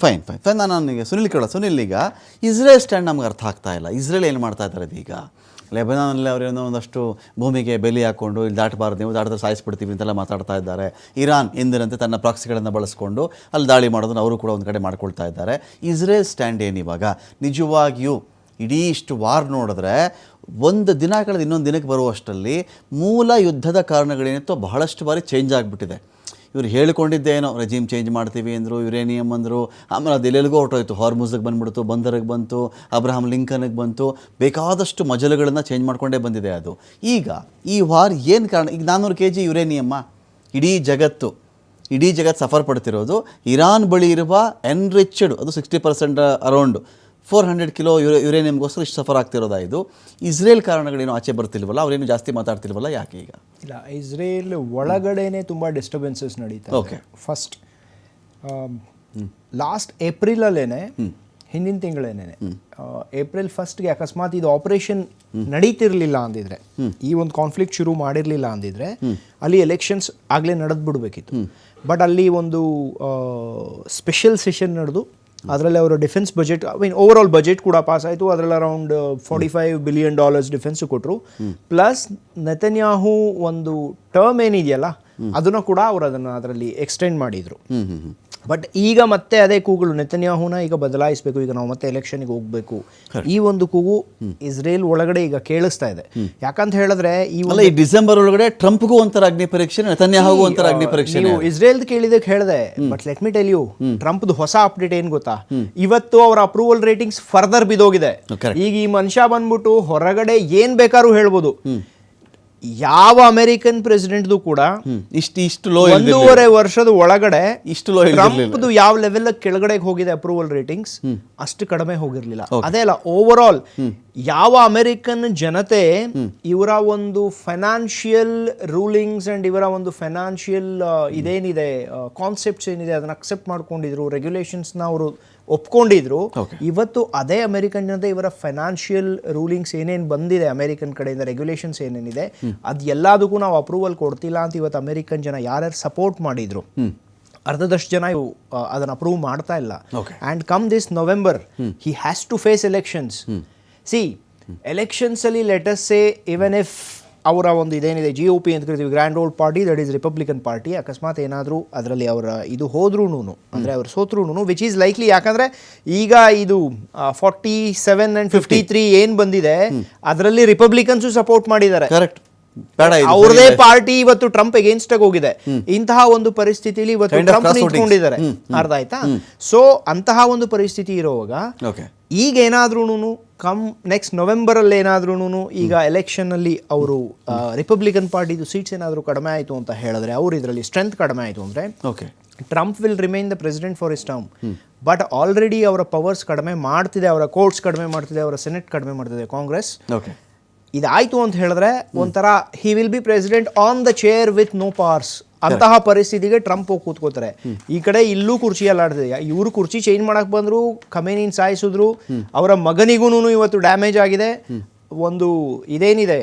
Fine ನನಗೆ ಸುನಿಲ್ ಈಗ Israel stand ನಮ್ಗೆ ಅರ್ಥ ಆಗ್ತಾ ಇಲ್ಲ. ಇಸ್ರೇಲ್ ಏನು ಮಾಡ್ತಾ ಇದ್ದಾರೆ ಈಗ? ಲೆಬನಾನಲ್ಲಿ ಅವರೇನೋ ಒಂದಷ್ಟು ಭೂಮಿಗೆ ಬೆಲೆ ಹಾಕ್ಕೊಂಡು ಇಲ್ಲಿ ದಾಟಬಾರ್ದು, ನೀವು ದಾಟಿದ್ರೆ ಸಾಯಿಸ್ಬಿಡ್ತೀವಿ ಅಂತೆಲ್ಲ ಮಾತಾಡ್ತಾ ಇದ್ದಾರೆ. ಇರಾನ್ ಎಂದಿನಂತೆ ತನ್ನ ಪ್ರಾಕ್ಸಿಗಳನ್ನು ಬಳಸ್ಕೊಂಡು ಅಲ್ಲಿ ದಾಳಿ ಮಾಡೋದನ್ನು ಅವರು ಕೂಡ ಒಂದು ಕಡೆ ಮಾಡ್ಕೊಳ್ತಾ ಇದ್ದಾರೆ. ಇಸ್ರೇಲ್ ಸ್ಟ್ಯಾಂಡ್ ಏನಿವಾಗ ನಿಜವಾಗಿಯೂ ಇಡೀ ಇಷ್ಟು ವಾರ್ ನೋಡಿದ್ರೆ ಒಂದು ದಿನ ಕಳೆದು ಇನ್ನೊಂದು ದಿನಕ್ಕೆ ಬರುವಷ್ಟರಲ್ಲಿ ಮೂಲ ಯುದ್ಧದ ಕಾರಣಗಳೇನಿತ್ತೋ ಬಹಳಷ್ಟು ಬಾರಿ ಚೇಂಜ್ ಆಗಿಬಿಟ್ಟಿದೆ. ಇವ್ರು ಹೇಳಿಕೊಂಡಿದ್ದೇನೋ ರೆಜಿಮ್ ಚೇಂಜ್ ಮಾಡ್ತೀವಿ ಅಂದರು, ಯುರೇನಿಯಮ್ ಅಂದರು, ಆಮೇಲೆ ಅದು ಎಲ್ಲೆಲ್ಲಿಗೂ ಹೊರಟೋಯ್ತು. ಹಾರ್ಮುಜ್ಗೆ ಬಂದುಬಿಡ್ತು, ಬಂದರಿಗೆ ಬಂತು, ಅಬ್ರಹಾಂ ಲಿಂಕನ್ಗೆ ಬಂತು, ಬೇಕಾದಷ್ಟು ಮಜಲುಗಳನ್ನು ಚೇಂಜ್ ಮಾಡಿಕೊಂಡೇ ಬಂದಿದೆ ಅದು. ಈಗ ಈ ವಾರ್ ಏನು ಕಾರಣ? ಈಗ 400 kg ಯುರೇನಿಯಮ್ಮ ಇಡೀ ಜಗತ್ತು ಸಫರ್ ಪಡ್ತಿರೋದು ಇರಾನ್ ಬಳಿ ಇರುವ ಎನ್ರಿಚ್ಡ್, ಅದು 60% ಅರೌಂಡ್ 400 kg ಯುರೇನಿಯಮ್ಗೋಸ್ಕರ ಇಷ್ಟು ಸಫರ್ ಆಗ್ತಿರೋದಾ ಇದು? ಇಸ್ರೇಲ್ ಕಾರಣಗಳೇನು ಆಚೆ ಬರ್ತಿಲ್ವಲ್ಲ, ಅವರೇನು ಜಾಸ್ತಿ ಮಾತಾಡ್ತಿಲ್ವಲ್ಲ, ಯಾಕೆ ಈಗ? ಇಲ್ಲ, ಇಸ್ರೇಲ್ ಒಳಗಡೆನೆ ತುಂಬ ಡಿಸ್ಟರ್ಬೆನ್ಸಸ್ ನಡೀತಾ. ಓಕೆ, ಫಸ್ಟ್ ಲಾಸ್ಟ್ ಏಪ್ರಿಲಲ್ಲೇನೆ, ಹಿಂದಿನ ತಿಂಗಳೇನೆ ಏಪ್ರಿಲ್ 1ಗೆ ಅಕಸ್ಮಾತ್ ಇದು ಆಪರೇಷನ್ ನಡೀತಿರ್ಲಿಲ್ಲ ಅಂದಿದ್ರೆ, ಈ ಒಂದು ಕಾನ್ಫ್ಲಿಕ್ಟ್ ಶುರು ಮಾಡಿರಲಿಲ್ಲ ಅಂದಿದ್ರೆ ಅಲ್ಲಿ ಎಲೆಕ್ಷನ್ಸ್ ಆಗಲೇ ನಡೆದು ಬಿಡಬೇಕಿತ್ತು. ಬಟ್ ಅಲ್ಲಿ ಒಂದು ಸ್ಪೆಷಲ್ ಸೆಷನ್ ನಡೆದು ಅದರಲ್ಲಿ ಅವರ defence budget, over all budget ಕೂಡ ಪಾಸ್ ಆಯಿತು. ಅದರಲ್ಲಿ ಅರೌಂಡ್ $45 ಬಿಲಿಯನ್ ಡಿಫೆನ್ಸ್ ಕೊಟ್ಟರು. ಪ್ಲಸ್ ನೆತನ್ಯಾಹು ಒಂದು ಟರ್ಮ್ ಏನಿದೆಯಲ್ಲ ಅದನ್ನು ಕೂಡ ಅವರು ಅದರಲ್ಲಿ ಎಕ್ಸ್ಟೆಂಡ್ ಮಾಡಿದರು. ಬಟ್ ಈಗ ಮತ್ತೆ ಅದೇ ಕೂಗುಗಳು, ನೆತನ್ಯಾಹುನ ಈಗ ಬದಲಾಯಿಸಬೇಕು, ಈಗ ನಾವು ಮತ್ತೆ ಎಲೆಕ್ಷನ್ಗೆ ಹೋಗಬೇಕು, ಈ ಒಂದು ಕೂಗು ಇಸ್ರೇಲ್ ಒಳಗಡೆ ಈಗ ಕೇಳಿಸ್ತಾ ಇದೆ. ಯಾಕಂತ ಹೇಳಿದ್ರೆ ಈ ಡಿಸೆಂಬರ್ ಒಳಗಡೆ ಟ್ರಂಪ್ಗೂ ಒಂಥರ ಅಗ್ನಿ ಪರೀಕ್ಷೆ, ನೆತನ್ಯಾಹುಗೂ ಒಂಥರ ಅಗ್ನಿ ಪರೀಕ್ಷೆ. ನೀವು ಇಸ್ರೇಲ್ದು ಕೇಳಿದಕ್ಕೆ ಹೇಳಿದೆ, but let me tell you, ಟ್ರಂಪ್ದು ಹೊಸ ಅಪ್ಡೇಟ್ ಏನ್ ಗೊತ್ತಾ? ಇವತ್ತು ಅವರ ಅಪ್ರೂವಲ್ ರೇಟಿಂಗ್ಸ್ ಫರ್ದರ್ ಬಿದೋಗಿದೆ. ಈಗ ಈ ಮನುಷ್ಯ ಬಂದ್ಬಿಟ್ಟು ಹೊರಗಡೆ ಏನ್ ಬೇಕಾದ್ರೂ ಹೇಳ್ಬೋದು. ಯಾವ ಅಮೆರಿಕನ್ ಪ್ರೆಸಿಡೆಂಟ್ದು ಕೂಡ ಇಷ್ಟು ಲೋ 1.5 ವರ್ಷದ ಒಳಗಡೆ ಇಷ್ಟು ಲೋ, ಟ್ರಂಪ್ದು ಯಾವ ಲೆವೆಲ್ ಕೆಳಗಡೆ ಹೋಗಿದೆ ಅಪ್ರೂವಲ್ ರೇಟಿಂಗ್ಸ್, ಅಷ್ಟು ಕಡಿಮೆ ಹೋಗಿರ್ಲಿಲ್ಲ. ಅದೇ ಅಲ್ಲ, ಓವರ್ ಆಲ್ ಯಾವ ಅಮೆರಿಕನ್ ಜನತೆ ಇವರ ಒಂದು ಫೈನಾನ್ಷಿಯಲ್ ರೂಲಿಂಗ್ಸ್ ಅಂಡ್ ಇವರ ಒಂದು ಫೈನಾನ್ಷಿಯಲ್ ಇದೇನಿದೆ ಕಾನ್ಸೆಪ್ಟ್ಸ್ ಏನಿದೆ ಅದನ್ನ ಅಕ್ಸೆಪ್ಟ್ ಮಾಡ್ಕೊಂಡಿದ್ರು, ರೆಗ್ಯುಲೇಷನ್ಸ್ನ ಅವರು ಒಪ್ಕೊಂಡಿದ್ರು, ಇವತ್ತು ಅದೇ ಅಮೆರಿಕನ್ ಜನತೆ ಇವರ ಫೈನಾನ್ಷಿಯಲ್ ರೂಲಿಂಗ್ಸ್ ಏನೇನು ಬಂದಿದೆ ಅಮೆರಿಕನ್ ಕಡೆಯಿಂದ, ರೆಗ್ಯುಲೇಷನ್ಸ್ ಏನೇನಿದೆ ಅದು ಎಲ್ಲದಕ್ಕೂ ನಾವು ಅಪ್ರೂವಲ್ ಕೊಡ್ತಿಲ್ಲ ಅಂತ ಇವತ್ತು ಅಮೆರಿಕನ್ ಜನ ಯಾರ್ಯಾರು ಸಪೋರ್ಟ್ ಮಾಡಿದ್ರು ಅರ್ಧದಷ್ಟು ಜನ ಅದನ್ನು ಅಪ್ರೂವ್ ಮಾಡ್ತಾ ಇಲ್ಲ. And come this November he has to face elections. See elections ಅಲ್ಲಿ let us say even if ಅವರ ಒಂದು ಇದೇನಿದೆ GOP ಅಂತ ಕರಿತೀವಿ, grand old party, that is Republican party, ಅಕಸ್ಮಾತ್ ಏನಾದರೂ ಅದರಲ್ಲಿ ಅವರ ಇದು ಹೋದ್ರೂ ಅಂದರೆ ಅವ್ರು ಸೋತ್ರೂ, ವಿಚ್ ಈಸ್ ಲೈಕ್ಲಿ, ಯಾಕಂದರೆ ಈಗ ಇದು 47 and 53 ಏನು ಬಂದಿದೆ ಅದರಲ್ಲಿ ರಿಪಬ್ಲಿಕನ್ಸು ಸಪೋರ್ಟ್ ಮಾಡಿದ್ದಾರೆ. ಕರೆಕ್ಟ್, ಅವ್ರದೇ ಪಾರ್ಟಿ ಇವತ್ತು ಟ್ರಂಪ್ ಎಗೇನ್ಸ್ಟ್ ಆಗಿ ಹೋಗಿದೆ. ಇಂತಹ ಒಂದು ಪರಿಸ್ಥಿತಿಯಲ್ಲಿ ಇವತ್ತು ಟ್ರಂಪ್ ನಿಂತ್ಕೊಂಡಿದ್ದಾರೆ, ಅರ್ಥ ಆಯ್ತಾ? ಸೊ ಅಂತಹ ಒಂದು ಪರಿಸ್ಥಿತಿ ಇರುವಾಗ ಈಗ ಏನಾದ್ರೂ ಕಮ್ ನೆಕ್ಸ್ಟ್ ನವೆಂಬರ್ ಅಲ್ಲಿ ಏನಾದ್ರೂ ಈಗ ಎಲೆಕ್ಷನ್ ಅಲ್ಲಿ ಅವರು ರಿಪಬ್ಲಿಕನ್ ಪಾರ್ಟಿದು ಸೀಟ್ಸ್ ಏನಾದರೂ ಕಡಿಮೆ ಆಯಿತು ಅಂತ ಹೇಳಿದ್ರೆ, ಅವ್ರು ಇದರಲ್ಲಿ ಸ್ಟ್ರೆಂತ್ ಕಡಿಮೆ ಆಯಿತು ಅಂದರೆ Trump will remain the president for his term. But already ಅವರ ಪವರ್ಸ್ ಕಡಿಮೆ ಮಾಡ್ತಿದೆ, ಅವರ ಕೋರ್ಟ್ಸ್ ಕಡಿಮೆ ಮಾಡ್ತಿದೆ, ಅವರ ಸೆನೆಟ್ ಕಡಿಮೆ ಮಾಡ್ತಿದೆ ಕಾಂಗ್ರೆಸ್. ಇದಾಯ್ತು ಅಂತ ಹೇಳಿದ್ರೆ ಒಂಥರ he will be president on the chair with no powers. ಅಂತಹ ಪರಿಸ್ಥಿತಿಗೆ ಟ್ರಂಪ್ ಹೋಗಿ ಕೂತ್ಕೋತಾರೆ. ಈ ಕಡೆ ಇಲ್ಲೂ ಕುರ್ಚಿ ಅಲ್ಲಾಡ್ತಿದೆ. ಇವರು ಕುರ್ಚಿ ಚೇಂಜ್ ಮಾಡಕ್ ಬಂದ್ರು, ಖಮೇನಿನ್ ಸಾಯಿಸಿದ್ರು, ಅವರ ಮಗನಿಗೂ ಇವತ್ತು ಡ್ಯಾಮೇಜ್ ಆಗಿದೆ. ಒಂದು ಇದೇನಿದೆ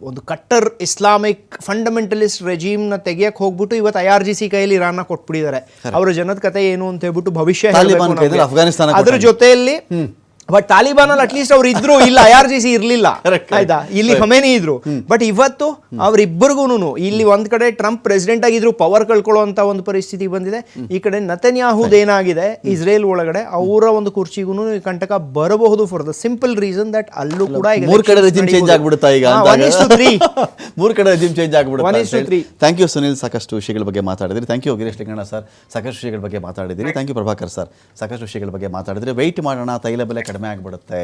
ಒಂದು ಕಟ್ಟರ್ ಇಸ್ಲಾಮಿಕ್ ಫಂಡಮೆಂಟಲಿಸ್ಟ್ ರೆಜಿಮ್ನ ತೆಗಿಯಕ್ಕೆ ಹೋಗ್ಬಿಟ್ಟು ಇವತ್ತು IRGC ಕೈಯಲ್ಲಿ ಇರಾನ್ನ ಕೊಟ್ಬಿಟ್ಟಿದ್ದಾರೆ. ಅವರ ಜನದ ಕತೆ ಏನು ಅಂತ ಹೇಳ್ಬಿಟ್ಟು ಭವಿಷ್ಯ ಅದ್ರ ಜೊತೆಯಲ್ಲಿ. ಬಟ್ ತಾಲಿಬಾನ್ ಅಲ್ಲಿ ಅಟ್ಲೀಸ್ಟ್ ಅವ್ರು ಇದ್ರು, ಇಲ್ಲ IRGC ಇರ್ಲಿಲ್ಲ, ಆಯ್ತಾ? ಇಲ್ಲಿ ಖಮೇನಿ ಇದ್ರು. ಬಟ್ ಇವತ್ತು ಅವರಿಬ್ಬರಿಗೂ ಇಲ್ಲಿ ಒಂದ್ ಕಡೆ ಟ್ರಂಪ್ ಪ್ರೆಸಿಡೆಂಟ್ ಆಗಿದ್ರು, ಪವರ್ ಕಳ್ಕೊಳ್ಳುವಂತ ಒಂದು ಪರಿಸ್ಥಿತಿ ಬಂದಿದೆ. ಈ ಕಡೆ ನೆತನ್ಯಾಹುದ್ ಏನಾಗಿದೆ ಇಸ್ರೇಲ್ ಒಳಗಡೆ, ಅವರ ಒಂದು ಕುರ್ಚಿಗೂ ಕಂಟಕ ಬರಬಹುದು for the simple reason that ಅಲ್ಲೂ ಕೂಡ ಮೂರ್ ಕಡೆ ರೆಜಿಮ್ ಚೇಂಜ್ ಆಗ್ಬಿಡುತ್ತಾ ಈಗ, 1:3 ಮೂರ್ ಕಡೆ ರೆಜಿಮ್ ಚೇಂಜ್ ಆಗ್ಬಿಡುತ್ತೆ. 1:3. ಥ್ಯಾಂಕ್ ಯು ಸುನಿಲ್, ಸಾಕಷ್ಟು ವಿಷಯಗಳ ಬಗ್ಗೆ ಮಾತಾಡಿದ್ರಿ. Thank you Girish Linganna sir, ಸಾಕಷ್ಟು ವಿಷಯಗಳ ಬಗ್ಗೆ ಮಾತಾಡಿದಿರಿ. ಥ್ಯಾಂಕ್ ಯು ಪ್ರಭಾಕರ್ ಸರ್, ಸಾಕಷ್ಟು ವಿಷಯಗಳ ಬಗ್ಗೆ ಮಾತಾಡಿದ್ರಿ. ವೆಯ್ಟ್ ಮಾಡೋಣ, ತೈಲ ಬೆಲೆ ಕಡಿಮೆ ಆಗಿಬಿಡುತ್ತೆ.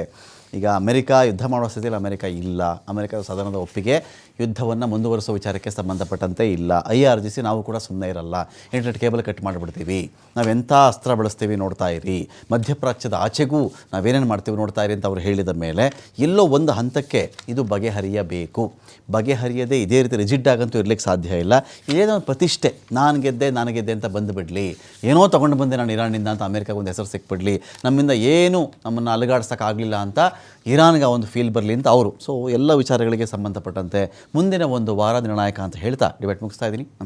ಈಗ ಅಮೆರಿಕ ಯುದ್ಧ ಮಾಡುವ ಸ್ಥಿತಿಯಲ್ಲಿ ಅಮೆರಿಕ ಇಲ್ಲ. ಅಮೆರಿಕದ ಸದನದ ಒಪ್ಪಿಗೆ ಯುದ್ಧವನ್ನು ಮುಂದುವರಿಸುವ ವಿಚಾರಕ್ಕೆ ಸಂಬಂಧಪಟ್ಟಂತೆ ಇಲ್ಲ. IRGC ನಾವು ಕೂಡ ಸುಮ್ಮನೆ ಇರಲ್ಲ, ಇಂಟರ್ನೆಟ್ ಕೇಬಲ್ ಕಟ್ ಮಾಡಿಬಿಡ್ತೀವಿ, ನಾವೆಂಥ ಅಸ್ತ್ರ ಬಳಸ್ತೀವಿ ನೋಡ್ತಾ ಇರಿ, ಮಧ್ಯಪ್ರಾಚ್ಯದ ಆಚೆಗೂ ನಾವೇನೇನು ಮಾಡ್ತೀವಿ ನೋಡ್ತಾ ಇರಿ ಅಂತ ಅವ್ರು ಹೇಳಿದ ಮೇಲೆ ಎಲ್ಲೋ ಒಂದು ಹಂತಕ್ಕೆ ಇದು ಬಗೆಹರಿಯಬೇಕು. ಬಗೆಹರಿಯದೆ ಇದೇ ರೀತಿ ರಿಜಿಡ್ ಆಗಂತೂ ಇರ್ಲಿಕ್ಕೆ ಸಾಧ್ಯ ಇಲ್ಲ. ಏನೋ ಪ್ರತಿಷ್ಠೆ, ನಾನು ಗೆದ್ದೆ ಅಂತ ಬಂದುಬಿಡಲಿ, ಏನೋ ತೊಗೊಂಡು ಬಂದೆ ನಾನು ಇರಾನಿಂದ ಅಂತ ಅಮೆರಿಕಾಗೆ ಒಂದು ಹೆಸರು ಸಿಕ್ಬಿಡಲಿ, ನಮ್ಮಿಂದ ಏನು ನಮ್ಮನ್ನು ಅಲುಗಾಡ್ಸೋಕ್ಕಾಗಲಿಲ್ಲ ಅಂತ ಇರಾನ್ಗೆ ಒಂದು ಫೀಲ್ ಬರಲಿ ಅಂತ ಅವರು. ಸೊ ಎಲ್ಲ ವಿಚಾರಗಳಿಗೆ ಸಂಬಂಧಪಟ್ಟಂತೆ ಮುಂದಿನ ಒಂದು ವಾರ ನಿರ್ಣಾಯಕ ಅಂತ ಹೇಳ್ತಾ ಡಿಬೇಟ್ ಮುಗಿಸ್ತಾ ಇದ್ದೀನಿ. ನಮಸ್ಕಾರ.